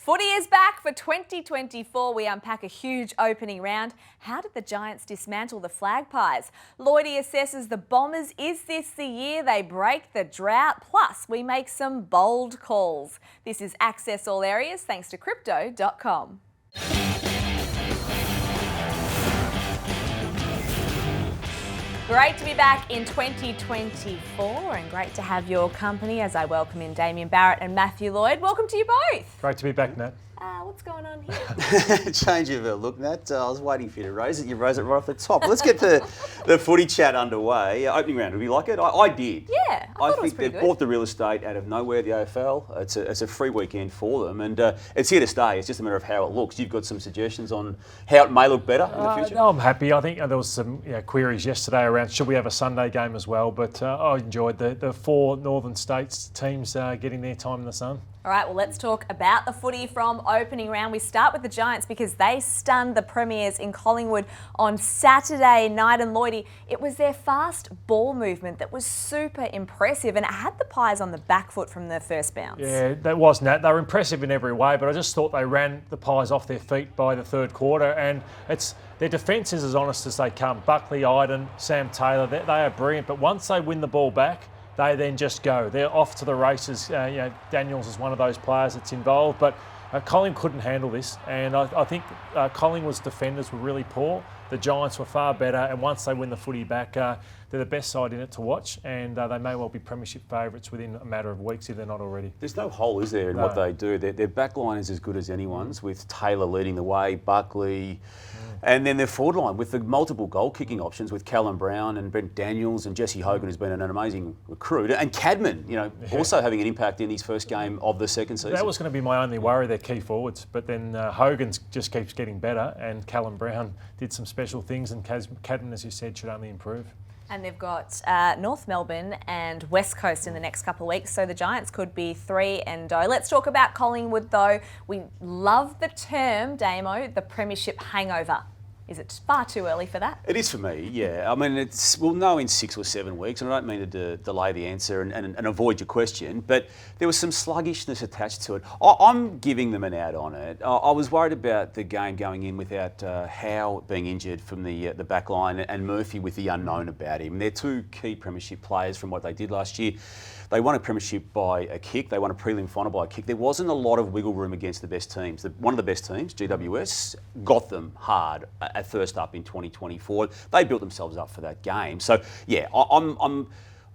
Footy is back for 2024. We unpack a huge opening round. How did the Giants dismantle the flag pies? Lloydy assesses the Bombers. Is this the year they break the drought? Plus, we make some bold calls. This is Access All Areas thanks to Crypto.com. Great to be back in 2024 and great to have your company as I welcome in Damian, Barrett and Matthew Lloyd. Welcome to you both. Great to be back, Nat. What's going on here? Change of look, Nat. I was waiting for you to raise it. You rose it right off the top. Let's get the footy chat underway. Opening round, did you like it? I did. Yeah, I thought it was pretty they've good. bought the real estate out of nowhere, the AFL. It's a free weekend for them, and it's here to stay. It's just a matter of how it looks. You've got some suggestions on how it may look better in the future? No, I'm happy. I think there was some queries yesterday around should we have a Sunday game as well, but I enjoyed the four northern states teams getting their time in the sun. All right, well, let's talk about the footy from opening round. We start with the Giants because they stunned the Premiers in Collingwood on Saturday night. And Lloydy, it was their fast ball movement that was super impressive and it had the Pies on the back foot from the first bounce. Yeah, that was, Nat. They were impressive in every way, but I just thought they ran the Pies off their feet by the third quarter. And their defence is as honest as they come. Buckley, Iden, Sam Taylor, they are brilliant. But once they win the ball back, they then just go. They're off to the races. Daniels is one of those players that's involved, but Collingwood couldn't handle this, and I think Collingwood's defenders were really poor. The Giants were far better, and once they win the footy back, they're the best side in it to watch, and they may well be premiership favourites within a matter of weeks if they're not already. There's no hole, is there, in what they do? Their back line is as good as anyone's, with Taylor leading the way, Buckley. And then their forward line with the multiple goal-kicking options with Callum Brown and Brent Daniels and Jesse Hogan, who's been an amazing recruit, and Cadman, also having an impact in his first game of the second season. That was going to be my only worry, their key forwards, but then Hogan just keeps getting better, and Callum Brown did some special things, and Cadman, as you said, should only improve. And they've got North Melbourne and West Coast in the next couple of weeks, so the Giants could be 3-0. Let's talk about Collingwood, though. We love the term, Damo, the premiership hangover. Is it far too early for that? It is for me, yeah. I mean, we'll know in 6 or 7 weeks, and I don't mean to delay the answer and avoid your question, but there was some sluggishness attached to it. I'm giving them an out on it. I was worried about the game going in without Howe being injured from the back line and Murphy with the unknown about him. They're two key premiership players from what they did last year. They won a premiership by a kick. They won a prelim final by a kick. There wasn't a lot of wiggle room against the best teams. One of the best teams, GWS, got them hard at first up in 2024. They built themselves up for that game. So, yeah, I'm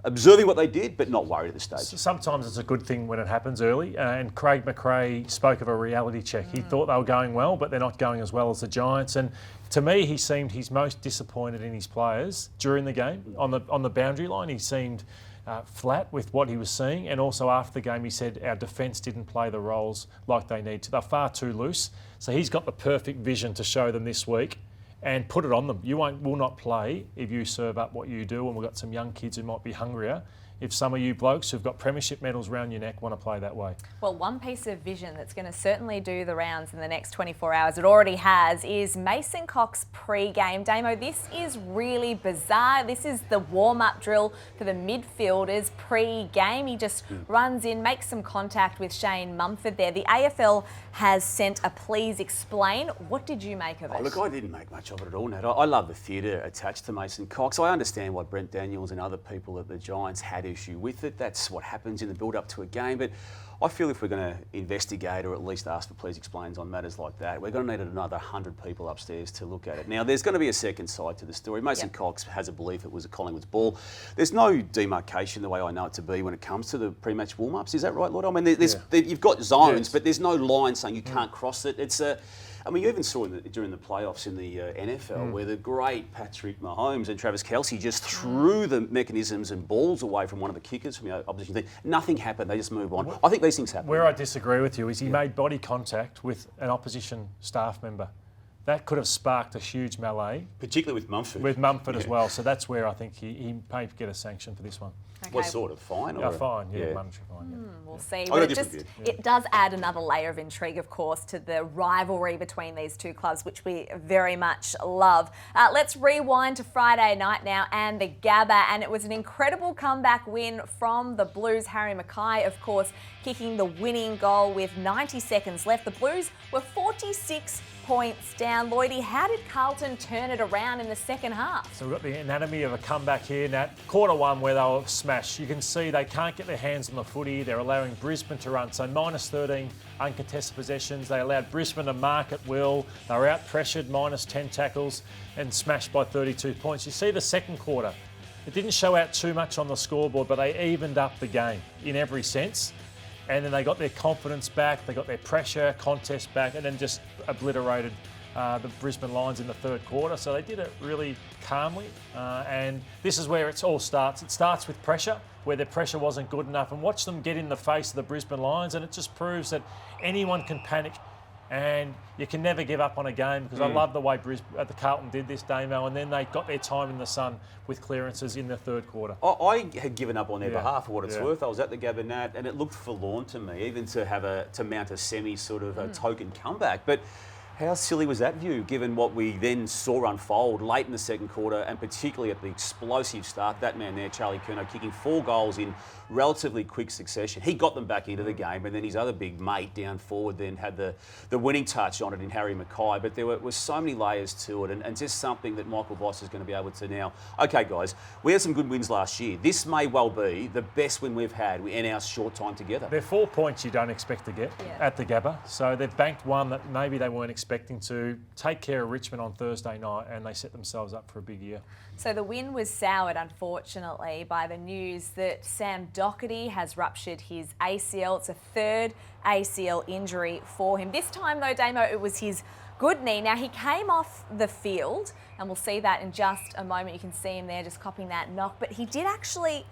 observing what they did, but not worried at this stage. Sometimes it's a good thing when it happens early, and Craig McRae spoke of a reality check. He thought they were going well, but they're not going as well as the Giants. And to me, he seemed he's most disappointed in his players during the game. On the boundary line, he seemed flat with what he was seeing, and also after the game he said our defence didn't play the roles like they need to. They're far too loose. So he's got the perfect vision to show them this week and put it on them. You will not play if you serve up what you do, and we've got some young kids who might be hungrier. If some of you blokes who've got premiership medals around your neck want to play that way. Well, one piece of vision that's going to certainly do the rounds in the next 24 hours, it already has, is Mason Cox pre-game. Damo, this is really bizarre. This is the warm-up drill for the midfielders pre-game. He just runs in, makes some contact with Shane Mumford there. The AFL has sent a please explain. What did you make of it? Oh, look, I didn't make much of it at all, Nat. I love the theatre attached to Mason Cox. I understand why Brent Daniels and other people at the Giants had issue with it. That's what happens in the build-up to a game. But I feel if we're going to investigate or at least ask for please explains on matters like that, we're going to need another 100 people upstairs to look at it. Now, there's going to be a second side to the story. Mason Cox has a belief it was a Collingwood's ball. There's no demarcation the way I know it to be when it comes to the pre-match warm-ups. Is that right, Lloyd? I mean, you've got zones, but there's no line saying you can't cross it. It's I mean, you even saw during the playoffs in the NFL where the great Patrick Mahomes and Travis Kelce just threw the mechanisms and balls away from one of the kickers from the opposition team. Nothing happened. They just move on. I think these things happen. Where I disagree with you is he made body contact with an opposition staff member. That could have sparked a huge melee. Particularly with Mumford. With Mumford as well. So that's where I think he may get a sanction for this one. What sort of fine? Yeah, fine. Yeah, monetary fine. Yeah. We'll see. got a But different view. it does add another layer of intrigue, of course, to the rivalry between these two clubs, which we very much love. Let's rewind to Friday night now and the Gabba, and it was an incredible comeback win from the Blues. Harry Mackay, of course, kicking the winning goal with 90 seconds left. The Blues were 46 points down. Lloydy, how did Carlton turn it around in the second half? So we've got the anatomy of a comeback here. Now, quarter one where they were smashed. You can see they can't get their hands on the footy. They're allowing Brisbane to run. So minus 13 uncontested possessions. They allowed Brisbane to mark at will. They were out-pressured, minus 10 tackles and smashed by 32 points. You see the second quarter. It didn't show out too much on the scoreboard, but they evened up the game in every sense. And then they got their confidence back, they got their pressure, contest back, and then just obliterated the Brisbane Lions in the third quarter. So they did it really calmly. And this is where it all starts. It starts with pressure, where their pressure wasn't good enough. And watch them get in the face of the Brisbane Lions. And it just proves that anyone can panic. And you can never give up on a game, because I love the way the Carlton did this, Damo, and then they got their time in the sun with clearances in the third quarter. I had given up on their behalf for what it's worth. I was at the Gabba Nat, and it looked forlorn to me, even to mount a semi sort of a token comeback. But how silly was that view, given what we then saw unfold late in the second quarter, and particularly at the explosive start? That man there, Charlie Curnow, kicking 4 goals in relatively quick succession. He got them back into the game, and then his other big mate down forward then had the winning touch on it in Harry Mackay. But there was so many layers to it, and just something that Michael Voss is going to be able to now. Okay, guys, we had some good wins last year. This may well be the best win we've had in our short time together. They're 4 points you don't expect to get at the Gabba. So they've banked one that maybe they weren't expecting to. Take care of Richmond on Thursday night, and they set themselves up for a big year. So the win was soured, unfortunately, by the news that Sam Doherty has ruptured his ACL. It's a third ACL injury for him. This time, though, Damo, it was his good knee. Now, he came off the field, and we'll see that in just a moment. You can see him there just copying that knock, but he did actually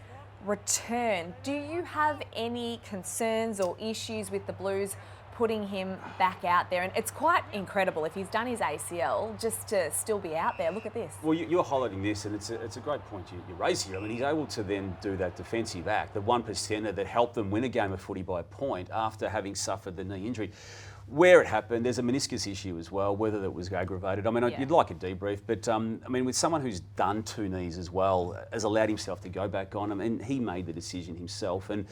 return. Do you have any concerns or issues with the Blues putting him back out there? And it's quite incredible if he's done his ACL just to still be out there. Look at this. Well, you're highlighting this, and it's a great point you raise here. I mean, he's able to then do that defensive act, the 1%er that helped them win a game of footy by a point after having suffered the knee injury. Where it happened, there's a meniscus issue as well, whether that was aggravated. I mean, you'd like a debrief, but I mean, with someone who's done 2 knees as well, has allowed himself to go back on them, and he made the decision himself. And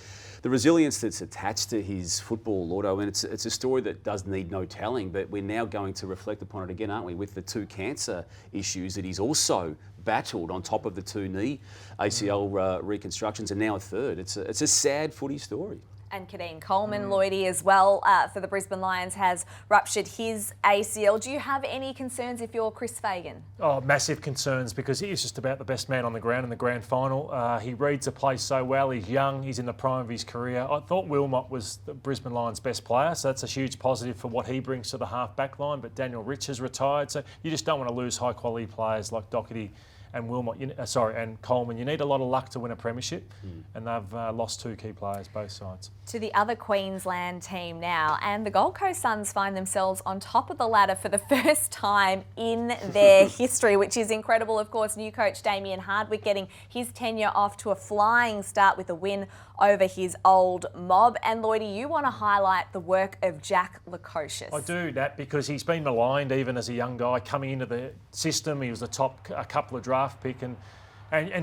the resilience that's attached to his football, Lordo, and it's a story that does need no telling, but we're now going to reflect upon it again, aren't we, with the 2 cancer issues that he's also battled on top of the 2 knee ACL reconstructions, and now a third. It's a sad footy story. And Colemanly as well for the Brisbane Lions has ruptured his ACL. Do you have any concerns if you're Chris Fagan? Oh, massive concerns, because he is just about the best man on the ground in the grand final. He reads the play so well. He's young. He's in the prime of his career. I thought Wilmot was the Brisbane Lions' best player, so that's a huge positive for what he brings to the half-back line. But Daniel Rich has retired, so you just don't want to lose high-quality players like Doherty and Wilmot, and Coleman. You need a lot of luck to win a premiership, and they've lost 2 key players, both sides. To the other Queensland team now, and the Gold Coast Suns find themselves on top of the ladder for the first time in their history, which is incredible. Of course, new coach Damian Hardwick getting his tenure off to a flying start with a win over his old mob. And Lloydy, you want to highlight the work of Jack Lukosius. I do, Nat, because he's been maligned even as a young guy coming into the system. He was a couple of draft pick, and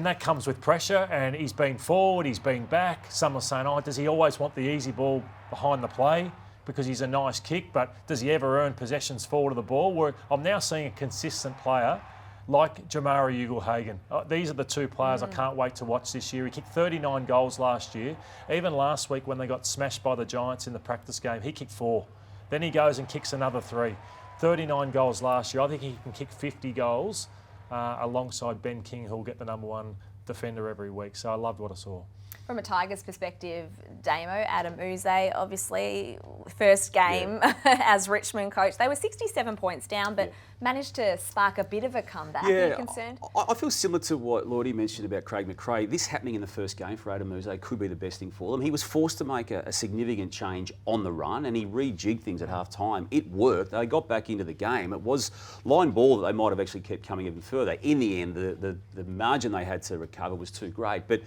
that comes with pressure, and he's been forward, he's been back. Some are saying, does he always want the easy ball behind the play because he's a nice kick, but does he ever earn possessions forward of the ball? Where I'm now seeing a consistent player like Jamara Ugle-Hagan. These are the 2 players I can't wait to watch this year. He kicked 39 goals last year. Even last week when they got smashed by the Giants in the practice game, he kicked 4. Then he goes and kicks another 3. 39 goals last year. I think he can kick 50 goals alongside Ben King, who'll get the #1 defender every week. So I loved what I saw. From a Tigers perspective, Damo, Adam Uze, obviously, first game as Richmond coach. They were 67 points down, but managed to spark a bit of a comeback. Are you concerned? I feel similar to what Lloydy mentioned about Craig McRae. This happening in the first game for Adam Uze could be the best thing for them. He was forced to make a significant change on the run, and he rejigged things at half time. It worked. They got back into the game. It was line ball that they might have actually kept coming even further. In the end, the margin they had to recover was too great. But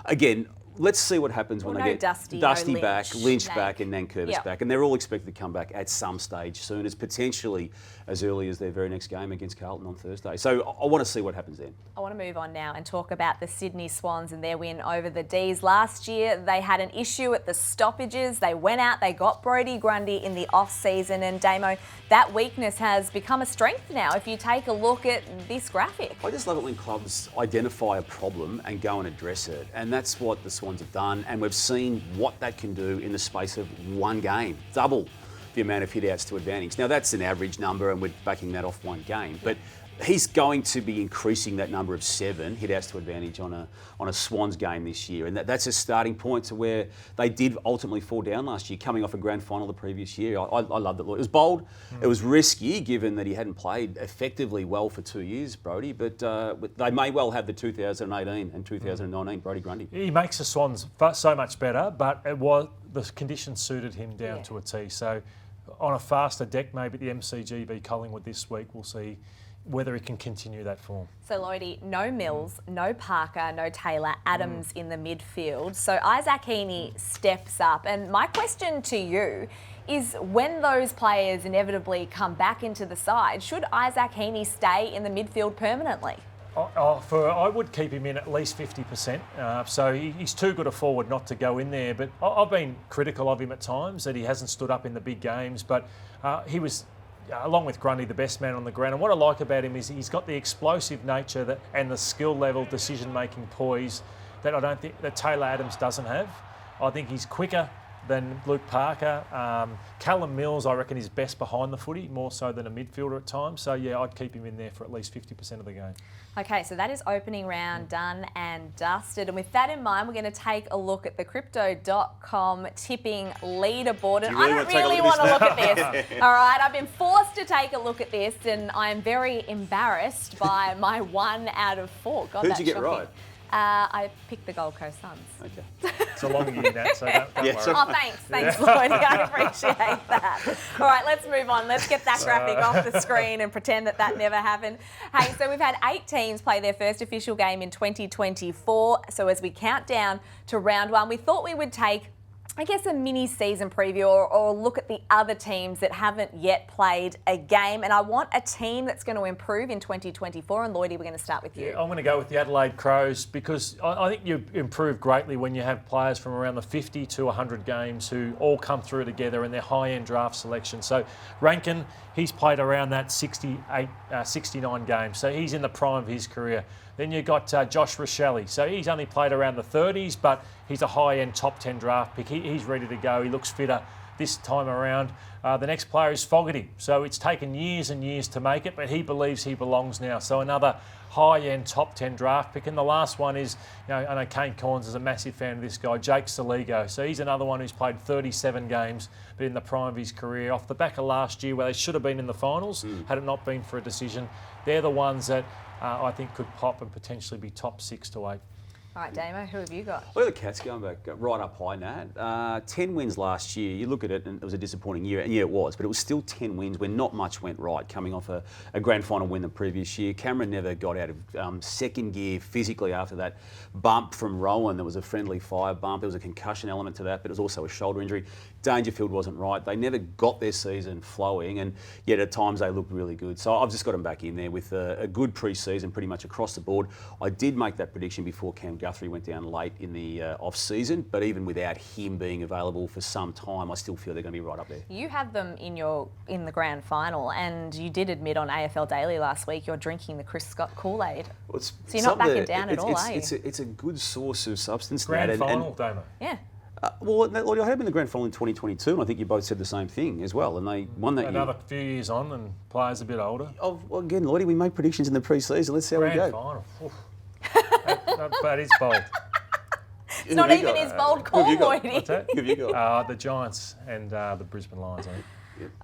again, let's see what happens when they get Dusty back, Lynch back, and Nankervis back. And they're all expected to come back at some stage soon, as potentially as early as their very next game against Carlton on Thursday. So I want to see what happens then. I want to move on now and talk about the Sydney Swans and their win over the D's. Last year, they had an issue at the stoppages. They went out, they got Brodie Grundy in the off-season, and Damo, that weakness has become a strength now if you take a look at this graphic. I just love it when clubs identify a problem and go and address it. And that's what the Swans have done. And we've seen what that can do in the space of one game. Double the amount of hit-outs to advantage. Now, that's an average number, and we're backing that off one game. But he's going to be increasing that number of 7 hit-outs to advantage on a Swans game this year. And that's a starting point to where they did ultimately fall down last year, coming off a grand final the previous year. I loved it. It was bold. It was risky, given that he hadn't played effectively well for 2 years, Brodie. But they may well have the 2018 and 2019 Brodie Grundy. He makes the Swans so much better, but the conditions suited him down to a T. So on a faster deck, maybe the MCG v Collingwood this week, we'll see whether he can continue that form. So Lloydy, no Mills, no Parker, no Taylor, Adams in the midfield. So Isaac Heeney steps up. And my question to you is, when those players inevitably come back into the side, should Isaac Heeney stay in the midfield permanently? I would keep him in at least 50%. So he's too good a forward not to go in there. But I've been critical of him at times, that he hasn't stood up in the big games. But he was, along with Grundy, the best man on the ground. And what I like about him is he's got the explosive nature and the skill level, decision-making poise that I don't think that Taylor Adams doesn't have. I think he's quicker than Luke Parker. Callum Mills, I reckon, is best behind the footy, more so than a midfielder at times. So, yeah, I'd keep him in there for at least 50% of the game. Okay, so that is opening round done and dusted. And with that in mind, we're going to take a look at the Crypto.com tipping leaderboard. And I don't really want to look at this. All right, I've been forced to take a look at this, and I'm very embarrassed by my 1 out of 4. God, Who'd you get right? I picked the Gold Coast Suns. Okay. It's a long year, Nat, so don't worry. Oh, thanks, Lloyd. I appreciate that. All right, let's move on. Let's get that graphic off the screen and pretend that never happened. Hey, so we've had 8 teams play their first official game in 2024. So as we count down to round 1, we thought we would take, I guess, a mini season preview or look at the other teams that haven't yet played a game. And I want a team that's going to improve in 2024. And Lloydy, we're going to start with you. Yeah, I'm going to go with the Adelaide Crows, because I think you improve greatly when you have players from around the 50 to 100 games who all come through together in their high-end draft selection. So Rankin, he's played around that 69 games. So he's in the prime of his career. Then you've got Josh Rochelle. So he's only played around the 30s, but he's a high-end top 10 draft pick. He's ready to go. He looks fitter this time around. The next player is Fogarty. So it's taken years and years to make it, but he believes he belongs now. So another high-end top 10 draft pick. And the last one is, I know Kane Corns is a massive fan of this guy, Jake Saligo. So he's another one who's played 37 games, but in the prime of his career, off the back of last year where they should have been in the finals, had it not been for a decision. They're the ones that I think could pop and potentially be top 6 to 8. All right, Damo, who have you got? Look at the Cats going back right up high, Nat. 10 wins last year. You look at it, and it was a disappointing year, and yeah, it was, but it was still 10 wins when not much went right, coming off a grand final win the previous year. Cameron never got out of second gear physically after that bump from Rowan. There was a friendly fire bump. There was a concussion element to that, but it was also a shoulder injury. Dangerfield wasn't right. They never got their season flowing, and yet at times they looked really good. So I've just got them back in there with a good pre-season pretty much across the board. I did make that prediction before Cam Guthrie went down late in the off-season, but even without him being available for some time, I still feel they're going to be right up there. You have them in the grand final, and you did admit on AFL Daily last week you're drinking the Chris Scott Kool-Aid. Well, so you're not backing down at all, are you? It's a good source of substance. Grand final, Damo. Yeah. Well, I had them in the grand final in 2022, and I think you both said the same thing as well, and they won that year. Another few years on, and players a bit older. Oh, well, again, Lloydy, we made predictions in the pre-season. Let's see how we go. Grand final. That is bold. It's not even his bold call, Lloydy. What's that? Who have you got? The Giants and the Brisbane Lions, I think.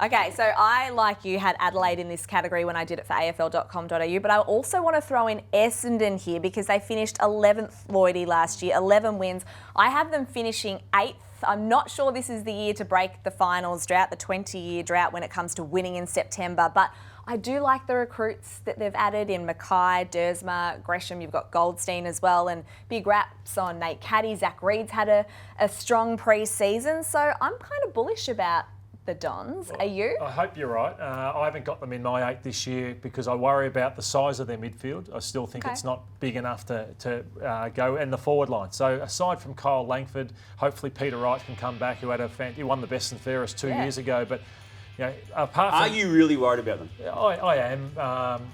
Okay, so I, like you, had Adelaide in this category when I did it for afl.com.au, but I also want to throw in Essendon here because they finished 11th, Lloydy, last year, 11 wins. I have them finishing 8th. I'm not sure this is the year to break the finals drought, the 20-year drought when it comes to winning in September, but I do like the recruits that they've added in Mackay, Dersma, Gresham. You've got Goldstein as well, and big raps on Nate Caddy. Zach Reed's had a strong pre-season, so I'm kind of bullish about the Dons. Are you? I hope you're right. I haven't got them in my 8 this year because I worry about the size of their midfield. I still think it's not big enough to go in the forward line. So aside from Kyle Langford, hopefully Peter Wright can come back, who he won the best and fairest 2 years ago. But apart from, Are you really worried about them? I am.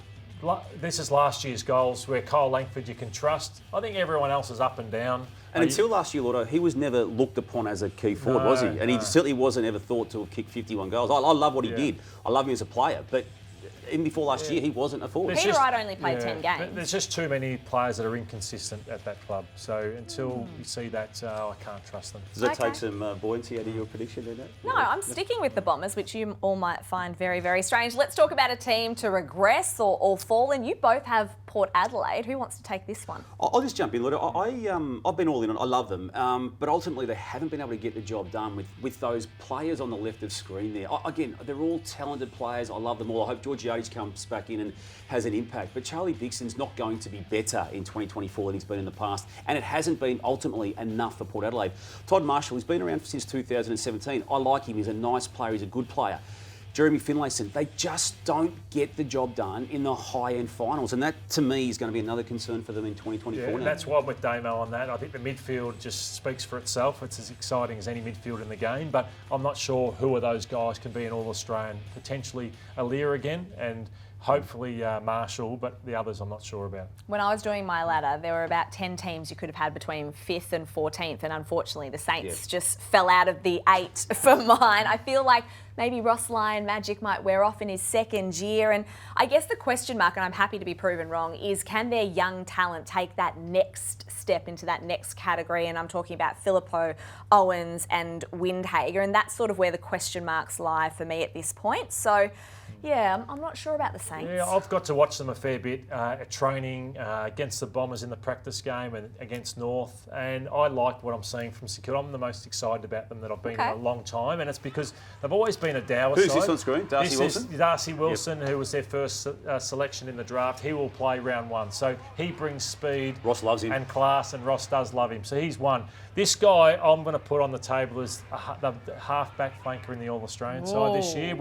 This is last year's goals where Kyle Langford you can trust. I think everyone else is up and down. And until last year, Lloyd, he was never looked upon as a key forward, was he? And he certainly wasn't ever thought to have kicked 51 goals. I love what he did. I love him as a player. But even before last year, he wasn't a forward. Peter Wright only played 10 games. There's just too many players that are inconsistent at that club. So until you see that, I can't trust them. Does that take some buoyancy out of your prediction there, Nat? No, I'm sticking with the Bombers, which you all might find very, very strange. Let's talk about a team to regress or fall in. You both have Port Adelaide. Who wants to take this one? I'll just jump in, Lloyd. I've been all in on. I love them, but ultimately they haven't been able to get the job done with those players on the left of screen there. Again, they're all talented players. I love them all. I hope George Lloydy comes back in and has an impact. But Charlie Dickson's not going to be better in 2024 than he's been in the past, and it hasn't been ultimately enough for Port Adelaide. Todd Marshall, he's been around since 2017. I like him. He's a nice player. He's a good player. Jeremy Finlayson, they just don't get the job done in the high-end finals. And that, to me, is going to be another concern for them in 2024 now. And that's why I'm with Damo on that. I think the midfield just speaks for itself. It's as exciting as any midfield in the game, but I'm not sure who of those guys can be an All-Australian. Potentially Alir again, and hopefully Marshall, but the others I'm not sure about. When I was doing my ladder, there were about 10 teams you could have had between 5th and 14th, and unfortunately the Saints just fell out of the 8 for mine. I feel like maybe Ross Lyon Magic might wear off in his second year, and I guess the question mark, and I'm happy to be proven wrong, is can their young talent take that next step into that next category? And I'm talking about Philippou, Owens and Windhager, and that's sort of where the question marks lie for me at this point. So yeah, I'm not sure about the Saints. Yeah, I've got to watch them a fair bit at training against the Bombers in the practice game and against North, and I like what I'm seeing from St Kilda. I'm the most excited about them that I've been in a long time, and it's because they've always been a dour side. Who's this on screen? Darcy Wilson? Is Darcy Wilson, who was their first selection in the draft. He will play round 1, so he brings speed. Ross loves him. And class, and Ross does love him, so he's one. This guy I'm going to put on the table as the half-back flanker in the All-Australian side this year.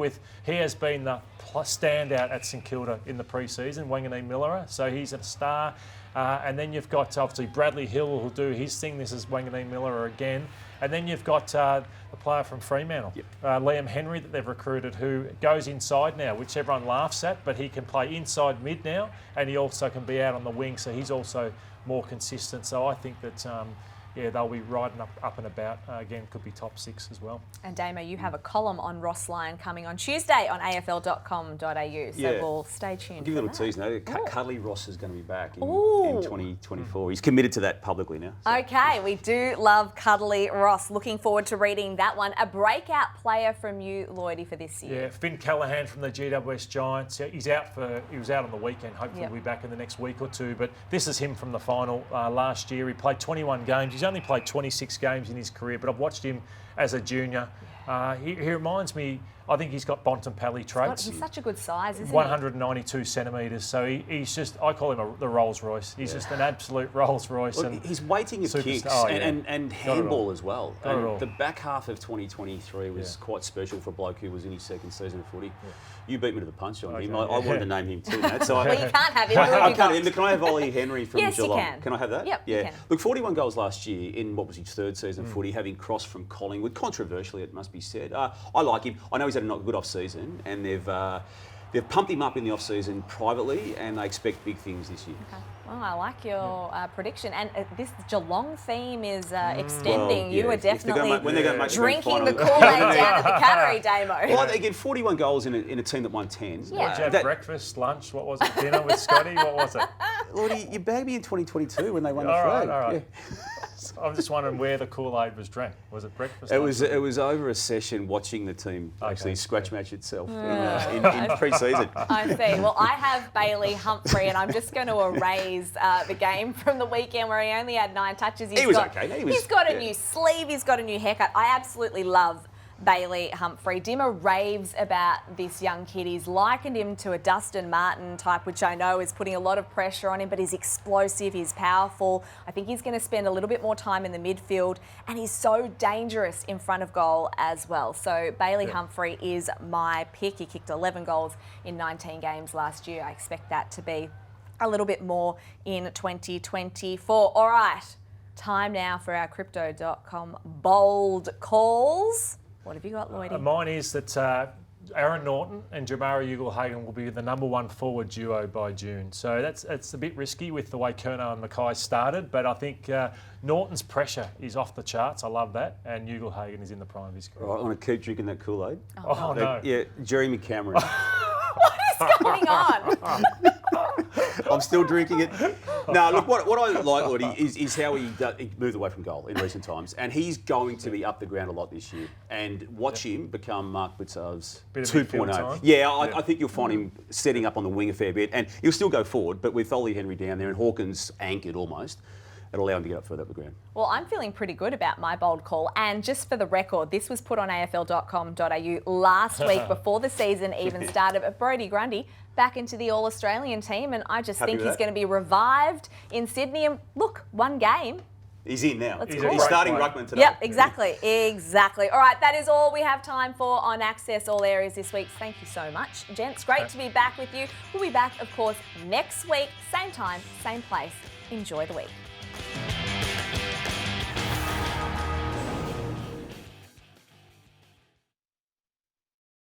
He has been the standout at St Kilda in the pre-season, Wanganeen Miller, so he's a star. And then you've got obviously Bradley Hill who'll do his thing. This is Wanganeen Miller again. And then you've got the player from Fremantle, Liam Henry, that they've recruited, who goes inside now, which everyone laughs at, but he can play inside mid now, and he also can be out on the wing, so he's also more consistent. So I think that they'll be riding up and about. Again, could be top 6 as well. And Damo, you have a column on Ross Lyon coming on Tuesday on afl.com.au, so we'll stay tuned. I'll give you a little tease now. Cuddly Ross is going to be back in 2024. He's committed to that publicly now. So. Okay, we do love Cuddly Ross. Looking forward to reading that one. A breakout player from you, Lloydy, for this year. Yeah, Finn Callahan from the GWS Giants. He was out on the weekend. Hopefully he'll be back in the next week or two. But this is him from the final last year. He played 21 games. He's only played 26 games in his career, but I've watched him as a junior. He reminds me, I think he's got Bontempelli traits. He's such a good size, isn't he? 192 centimetres, so he's just, I call him the Rolls Royce. He's just an absolute Rolls Royce. Look, his weighting of kicks and handball as well. And the back half of 2023 was quite special for a bloke who was in his second season of footy. You beat me to the punch on him. I wanted to name him too, Matt. So well, you can't have him. I can't. Can I have Ollie Henry from yes, Geelong? You can. Can I have that? Yep, yeah. You can. Look, 41 goals last year in what was his third season of footy, having crossed from Collingwood. Controversially, it must be said. I like him. I know he's had a good off-season, and they've pumped him up in the off-season privately, and they expect big things this year. Okay. Oh, I like your prediction. And this Geelong theme is extending. You are definitely when they're going to make drinking the grand Kool-Aid final. down at the Cattery, Damo. Well, they get 41 goals in a team that won 10. Yeah. Did you have breakfast, lunch? What was it? Dinner with Scotty? What was it? Lloydy, you bagged me in 2022 when they won the All flag. right, all right. Yeah. I'm just wondering where the Kool-Aid was drank. Was it breakfast? It lunch? was over a session watching the team actually scratch match itself in pre-season. I see. Well, I have Bailey Humphrey, and I'm just going to erase the game from the weekend where he only had 9 touches. He was okay. He's got a new sleeve. He's got a new haircut. I absolutely love Bailey Humphrey. Dimmer raves about this young kid. He's likened him to a Dustin Martin type, which I know is putting a lot of pressure on him, but he's explosive, he's powerful. I think he's going to spend a little bit more time in the midfield, and he's so dangerous in front of goal as well. So Bailey Humphrey is my pick. He kicked 11 goals in 19 games last year. I expect that to be a little bit more in 2024. All right, time now for our Crypto.com bold calls. What have you got, Lloydy? Mine is that Aaron Norton and Jamara Ugle-Hagan will be the #1 forward duo by June. So it's a bit risky with the way Curnow and Mackay started, but I think Norton's pressure is off the charts. I love that, and Ugle-Hagan is in the prime of his career. Right, I want to keep drinking that Kool-Aid. Oh, no. Yeah, Jeremy Cameron. What is going on? I'm still drinking it. No, look, what I like, Lloydy, is how he moved away from goal in recent times. And he's going to be up the ground a lot this year. And watch him become Mark Blitzow's Bit of midfield 2.0. time. Yeah, I think you'll find him setting up on the wing a fair bit. And he'll still go forward, but with Ollie Henry down there and Hawkins anchored almost, it'll allow him to get up further up the ground. Well, I'm feeling pretty good about my bold call. And just for the record, this was put on afl.com.au last week before the season even started. But Brodie Grundy back into the All-Australian team, and I just think he's going to be revived in Sydney. And look, one game. He's in now. Let's He's call it. starting ruckman today. Yep, exactly. Exactly. All right, that is all we have time for on Access All Areas this week. Thank you so much, gents. Great to be back with you. We'll be back, of course, next week, same time, same place. Enjoy the week.